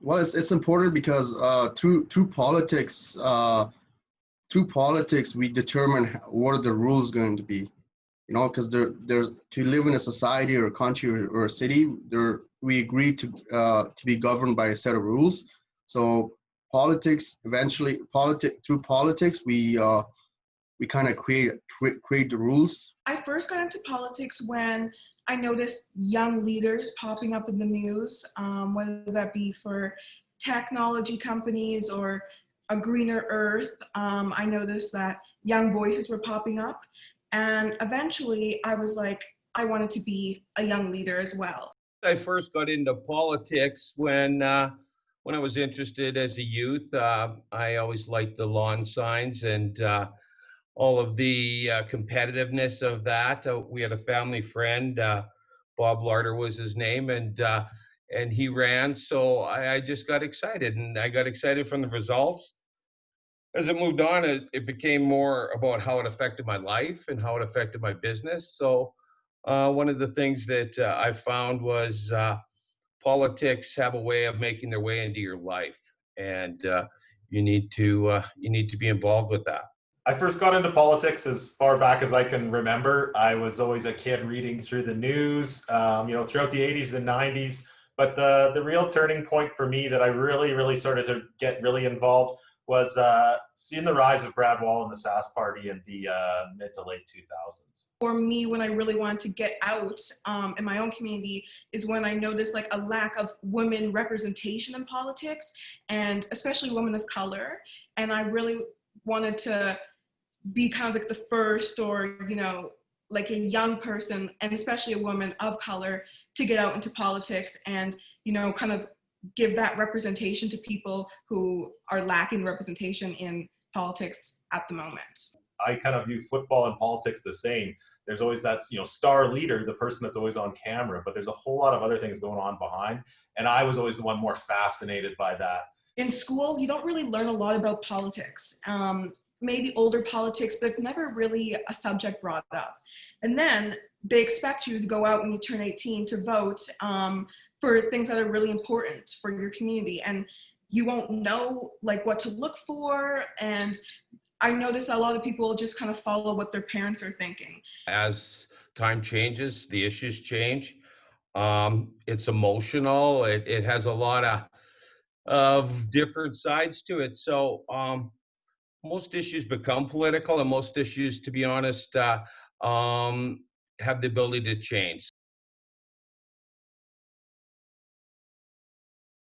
Well, it's important because through politics we determine what are the rules going to be. You know, because there's to live in a society or a country or a city, there we agree to be governed by a set of rules. So politics eventually through politics we kind of create the rules. I first got into politics when I noticed young leaders popping up in the news, whether that be for technology companies or a greener earth. I noticed that young voices were popping up. And eventually I was like, I wanted to be a young leader as well. I first got into politics when I was interested as a youth. I always liked the lawn signs and all of the competitiveness of that. We had a family friend, Bob Larder was his name, and he ran. So I just got excited, and I got excited from the results. As it moved on, it became more about how it affected my life and how it affected my business. So one of the things that I found was politics have a way of making their way into your life, and you need to be involved with that. I first got into politics as far back as I can remember. I was always a kid reading through the news, throughout the 80s and 90s. But the real turning point for me that I really started to get really involved was seeing the rise of Brad Wall and the Sask Party in the mid to late 2000s. For me, when I really wanted to get out in my own community is when I noticed like a lack of women representation in politics, and especially women of color. And I really wanted to be kind of like the first, or like a young person, and especially a woman of color, to get out into politics and kind of give that representation to people who are lacking representation in politics at the moment. I kind of view football and politics the same. There's always that star leader, the person that's always on camera, but there's a whole lot of other things going on behind, and I was always the one more fascinated by that. In school, you don't really learn a lot about politics. Maybe older politics, but it's never really a subject brought up. And then they expect you to go out when you turn 18 to vote for things that are really important for your community. And you won't know like what to look for. And I notice a lot of people just kind of follow what their parents are thinking. As time changes, the issues change. It's emotional. It has a lot of different sides to it. So most issues become political, and most issues, to be honest, have the ability to change.